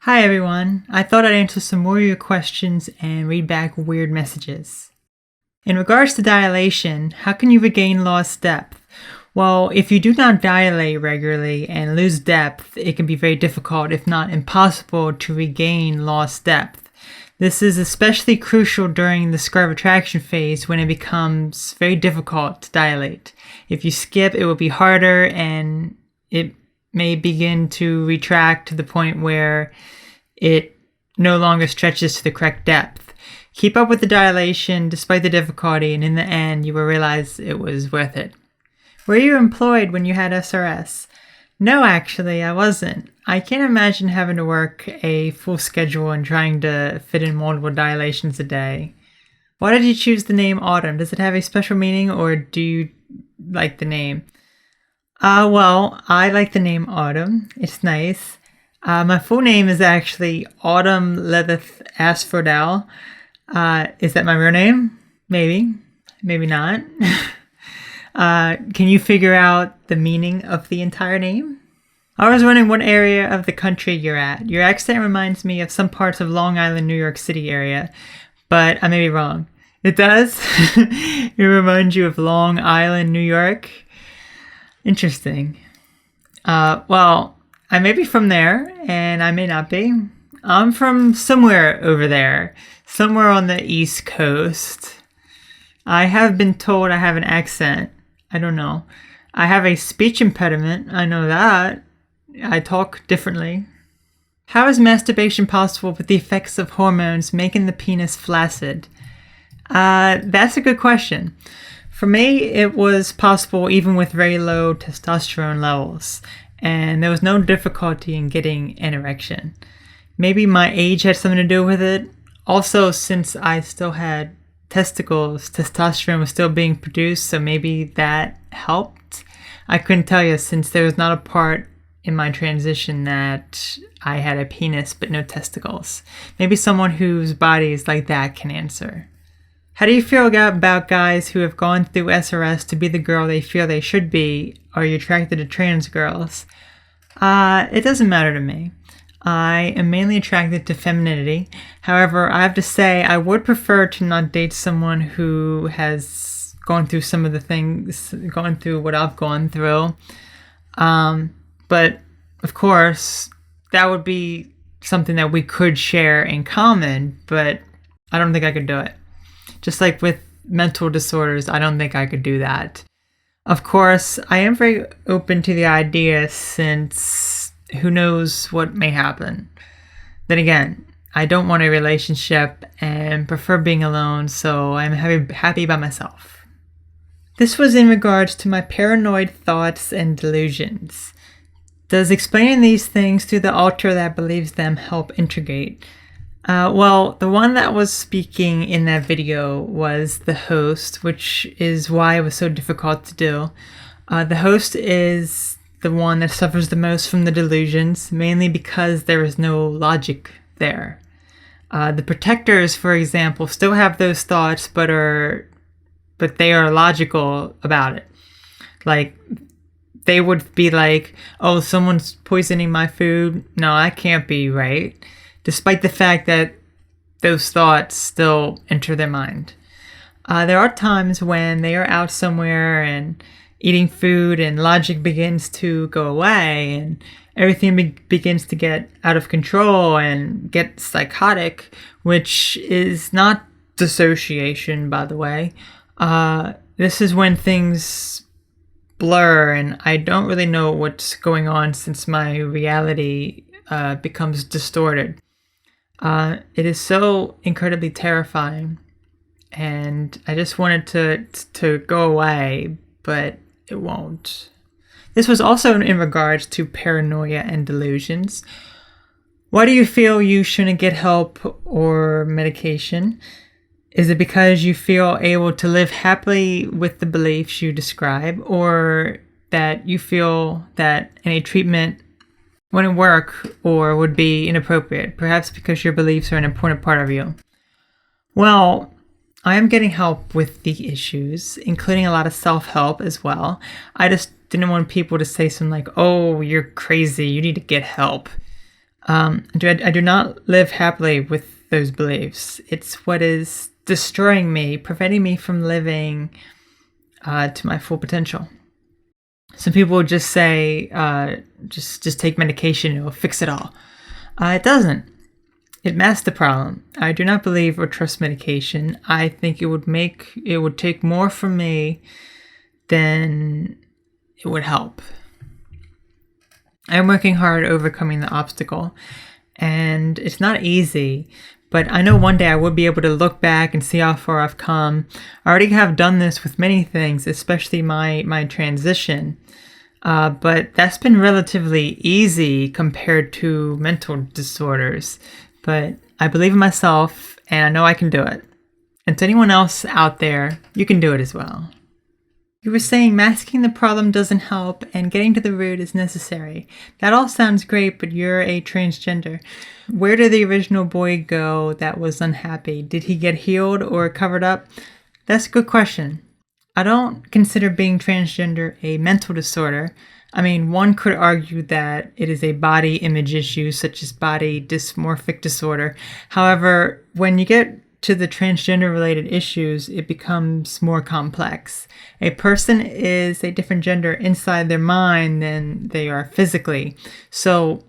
Hi everyone, I thought I'd answer some more of your questions and read back weird messages. In regards to dilation, how can you regain lost depth? Well, if you do not dilate regularly and lose depth, it can be very difficult, if not impossible, to regain lost depth. This is especially crucial during the scar retraction phase when it becomes very difficult to dilate. If you skip, it will be harder and it may begin to retract to the point where it no longer stretches to the correct depth. Keep up with the dilation despite the difficulty, and in the end, you will realize it was worth it. Were you employed when you had SRS? No, actually, I wasn't. I can't imagine having to work a full schedule and trying to fit in multiple dilations a day. Why did you choose the name Autumn? Does it have a special meaning, or do you like the name? Well, I like the name Autumn. It's nice. My full name is actually Autumn Levith Asphodel. Is that my real name? Maybe. Maybe not. Can you figure out the meaning of the entire name? I was wondering what area of the country you're at. Your accent reminds me of some parts of Long Island, New York City area, but I may be wrong. It does? It reminds you of Long Island, New York? Interesting. Well, I may be from there, and I may not be. I'm from somewhere over there, somewhere on the East Coast. I have been told I have an accent. I don't know. I have a speech impediment. I know that. I talk differently. How is masturbation possible with the effects of hormones making the penis flaccid? That's a good question. For me, it was possible even with very low testosterone levels, and there was no difficulty in getting an erection. Maybe my age had something to do with it. Also, since I still had testicles, testosterone was still being produced, so maybe that helped. I couldn't tell you since there was not a part in my transition that I had a penis but no testicles. Maybe someone whose body is like that can answer. How do you feel about guys who have gone through SRS to be the girl they feel they should be? Are you attracted to trans girls? It doesn't matter to me. I am mainly attracted to femininity. However, I have to say I would prefer to not date someone who has gone through some of the things, gone through what I've gone through. But, of course, that would be something that we could share in common, but I don't think I could do it. Just like with mental disorders, I don't think I could do that. Of course, I am very open to the idea since who knows what may happen. Then again, I don't want a relationship and prefer being alone, so I'm happy by myself. This was in regards to my paranoid thoughts and delusions. Does explaining these things to the alter that believes them help integrate? Well, the one that was speaking in that video was the host, which is why it was so difficult to do. The host is the one that suffers the most from the delusions, mainly because there is no logic there. The protectors, for example, still have those thoughts, but they are logical about it. Like, they would be like, oh, someone's poisoning my food. No, that can't be right. Despite the fact that those thoughts still enter their mind. There are times when they are out somewhere and eating food and logic begins to go away and everything begins to get out of control and get psychotic, which is not dissociation, by the way. This is when things blur and I don't really know what's going on since my reality becomes distorted. It is so incredibly terrifying, and I just wanted to go away, but it won't. This was also in regards to paranoia and delusions. Why do you feel you shouldn't get help or medication? Is it because you feel able to live happily with the beliefs you describe, or that you feel that any treatment wouldn't work or would be inappropriate, perhaps because your beliefs are an important part of you? Well, I am getting help with the issues, including a lot of self-help as well. I just didn't want people to say something like, oh, you're crazy, you need to get help. I do not live happily with those beliefs. It's what is destroying me, preventing me from living to my full potential. Some people just say, just take medication, it will fix it all. It doesn't. It masks the problem. I do not believe or trust medication. I think it would take more from me than it would help. I'm working hard overcoming the obstacle, and it's not easy, but I know one day I will be able to look back and see how far I've come. I already have done this with many things, especially my transition, but that's been relatively easy compared to mental disorders. But I believe in myself, and I know I can do it. And to anyone else out there, you can do it as well. You were saying masking the problem doesn't help and getting to the root is necessary. That all sounds great, but you're a transgender. Where did the original boy go that was unhappy? Did he get healed or covered up? That's a good question. I don't consider being transgender a mental disorder. I mean, one could argue that it is a body image issue, such as body dysmorphic disorder. However, when you get to the transgender-related issues, it becomes more complex. A person is a different gender inside their mind than they are physically. So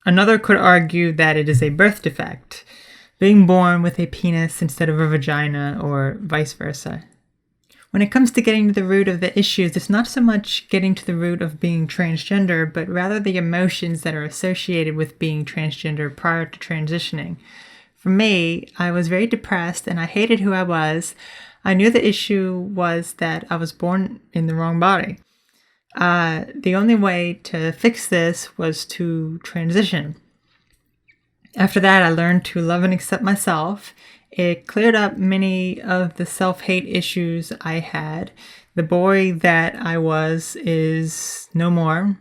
another could argue that it is a birth defect, being born with a penis instead of a vagina, or vice versa. When it comes to getting to the root of the issues, it's not so much getting to the root of being transgender, but rather the emotions that are associated with being transgender prior to transitioning. For me, I was very depressed and I hated who I was. I knew the issue was that I was born in the wrong body. The only way to fix this was to transition. After that, I learned to love and accept myself. It cleared up many of the self-hate issues I had. The boy that I was is no more.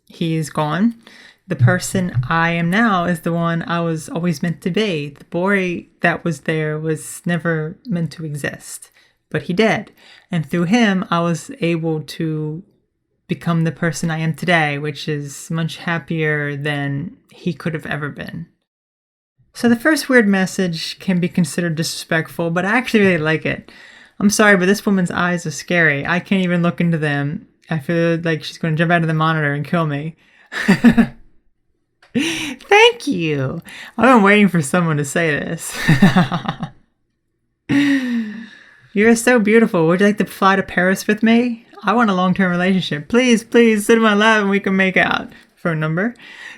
He is gone. The person I am now is the one I was always meant to be. The boy that was there was never meant to exist, but he did. And through him, I was able to become the person I am today, which is much happier than he could have ever been. So the first weird message can be considered disrespectful, but I actually really like it. I'm sorry, but this woman's eyes are scary. I can't even look into them. I feel like she's going to jump out of the monitor and kill me. Thank you. I've been waiting for someone to say this. You're so beautiful. Would you like to fly to Paris with me? I want a long-term relationship. Please, sit in my lap and we can make out. Phone number.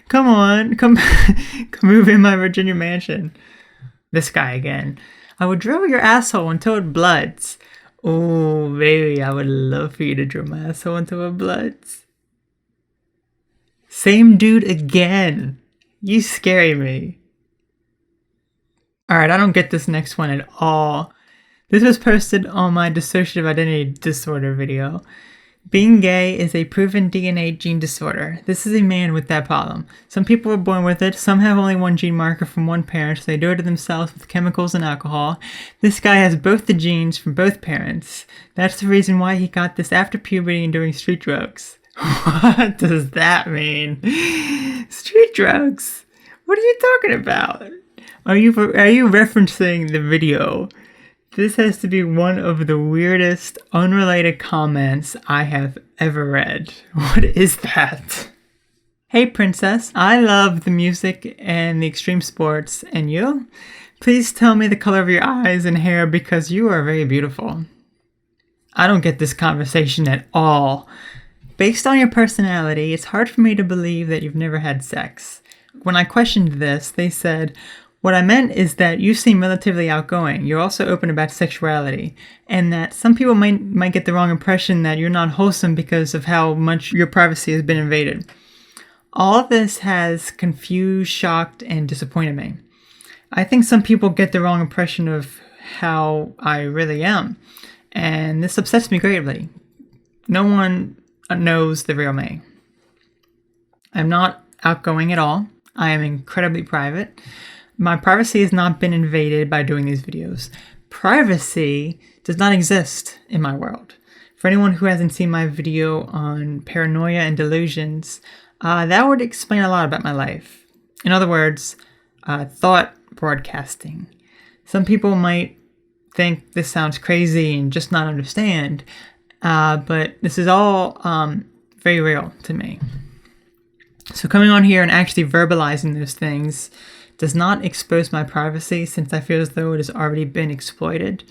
Come on. Come move in my Virginia mansion. This guy again. I would drill your asshole until it bloods. Oh, baby, I would love for you to drill my asshole until it bloods. Same dude again. You scare me. Alright, I don't get this next one at all. This was posted on my dissociative identity disorder video. Being gay is a proven DNA gene disorder. This is a man with that problem. Some people are born with it. Some have only one gene marker from one parent, so they do it to themselves with chemicals and alcohol. This guy has both the genes from both parents. That's the reason why he got this after puberty and doing street drugs. What does that mean? Street drugs? What are you talking about? Are you referencing the video? This has to be one of the weirdest, unrelated comments I have ever read. What is that? Hey princess, I love the music and the extreme sports, and you? Please tell me the color of your eyes and hair because you are very beautiful. I don't get this conversation at all. Based on your personality, it's hard for me to believe that you've never had sex. When I questioned this, they said, what I meant is that you seem relatively outgoing. You're also open about sexuality, and that some people might get the wrong impression that you're not wholesome because of how much your privacy has been invaded. All of this has confused, shocked, and disappointed me. I think some people get the wrong impression of how I really am, and this upsets me greatly. No one knows the real me. I'm not outgoing at all. I am incredibly private. My privacy has not been invaded by doing these videos. Privacy does not exist in my world. For anyone who hasn't seen my video on paranoia and delusions, that would explain a lot about my life. In other words, thought broadcasting. Some people might think this sounds crazy and just not understand, but this is all very real to me. So coming on here and actually verbalizing those things does not expose my privacy, since I feel as though it has already been exploited.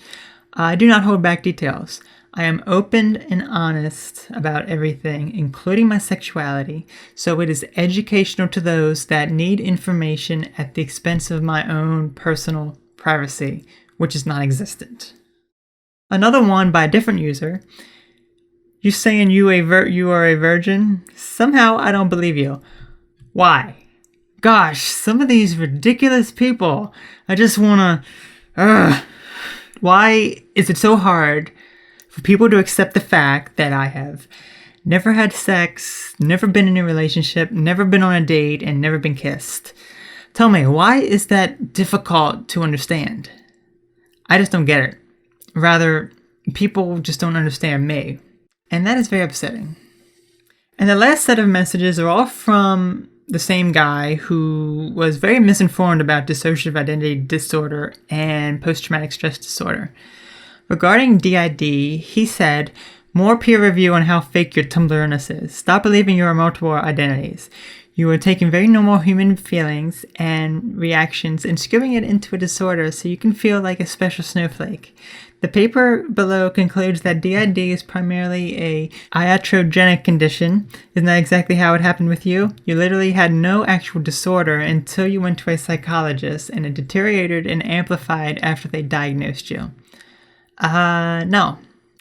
I do not hold back details. I am open and honest about everything, including my sexuality, so it is educational to those that need information at the expense of my own personal privacy, which is non-existent. Another one by a different user. You saying you are a virgin? Somehow I don't believe you. Why? Gosh, some of these ridiculous people. I just wanna... Why is it so hard for people to accept the fact that I have never had sex, never been in a relationship, never been on a date, and never been kissed? Tell me, why is that difficult to understand? I just don't get it. Rather, people just don't understand me. And that is very upsetting. And the last set of messages are all from the same guy who was very misinformed about dissociative identity disorder and post-traumatic stress disorder. Regarding DID, he said, more peer review on how fake your Tumblr-ness is. Stop believing you are multiple identities. You are taking very normal human feelings and reactions and scooping it into a disorder so you can feel like a special snowflake. The paper below concludes that DID is primarily a iatrogenic condition. Isn't that exactly how it happened with you? You literally had no actual disorder until you went to a psychologist, and it deteriorated and amplified after they diagnosed you. No,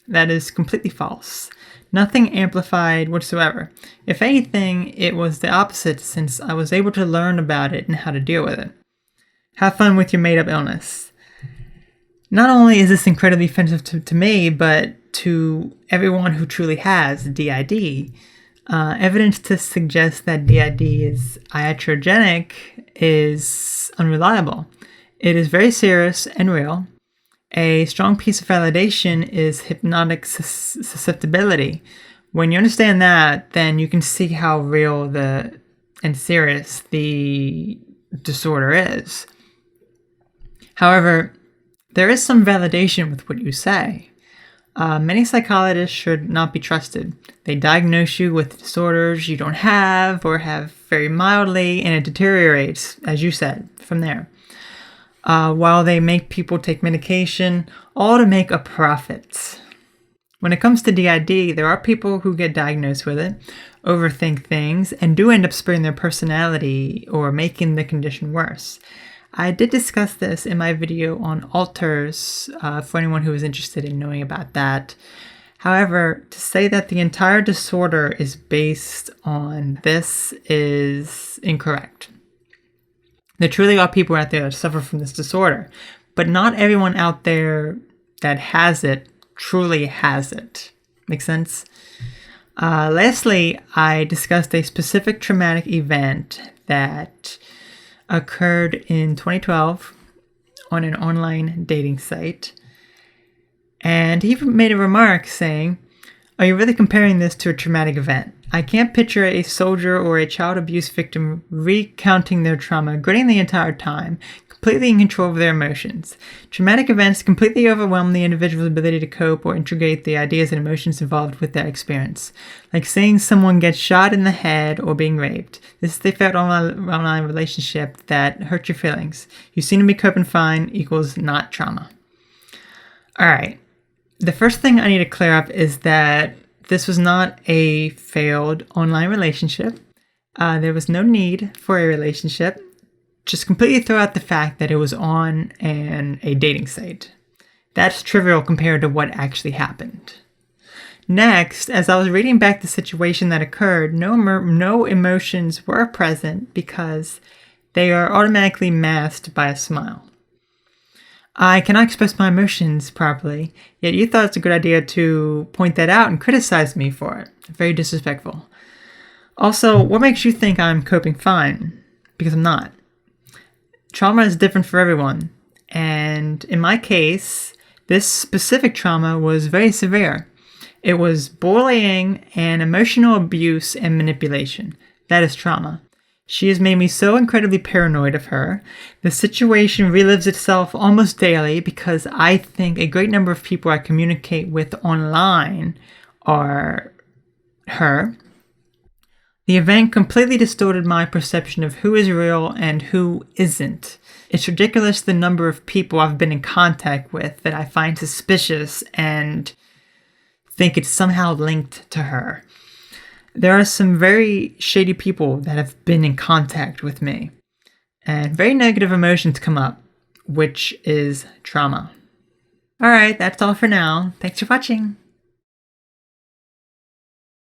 that is completely false. Nothing amplified whatsoever. If anything, it was the opposite, since I was able to learn about it and how to deal with it. Have fun with your made-up illness. Not only is this incredibly offensive to me, but to everyone who truly has DID. Evidence to suggest that DID is iatrogenic is unreliable. It is very serious and real. A strong piece of validation is hypnotic susceptibility. When you understand that, then you can see how real and serious the disorder is. However, there is some validation with what you say. Many psychologists should not be trusted. They diagnose you with disorders you don't have or have very mildly, and it deteriorates, as you said, from there. While they make people take medication, all to make a profit. When it comes to DID, there are people who get diagnosed with it, overthink things, and do end up spreading their personality or making the condition worse. I did discuss this in my video on alters for anyone who is interested in knowing about that. However, to say that the entire disorder is based on this is incorrect. There truly are people out there that suffer from this disorder, but not everyone out there that has it truly has it. Make sense? Lastly, I discussed a specific traumatic event that occurred in 2012 on an online dating site. And he made a remark saying, "Are you really comparing this to a traumatic event? I can't picture a soldier or a child abuse victim recounting their trauma, gritting the entire time, completely in control of their emotions. Traumatic events completely overwhelm the individual's ability to cope or integrate the ideas and emotions involved with that experience. Like seeing someone get shot in the head or being raped. This is the failed online relationship that hurt your feelings. You seem to be coping fine equals not trauma." Alright, the first thing I need to clear up is that this was not a failed online relationship. There was no need for a relationship. Just completely throw out the fact that it was on a dating site. That's trivial compared to what actually happened. Next, as I was reading back the situation that occurred, no emotions were present because they are automatically masked by a smile. I cannot express my emotions properly, yet you thought it's a good idea to point that out and criticize me for it. Very disrespectful. Also, what makes you think I'm coping fine? Because I'm not. Trauma is different for everyone, and in my case, this specific trauma was very severe. It was bullying and emotional abuse and manipulation. That is trauma. She has made me so incredibly paranoid of her. The situation relives itself almost daily because I think a great number of people I communicate with online are her. The event completely distorted my perception of who is real and who isn't. It's ridiculous the number of people I've been in contact with that I find suspicious and think it's somehow linked to her. There are some very shady people that have been in contact with me, and very negative emotions come up, which is trauma. Alright, that's all for now. Thanks for watching.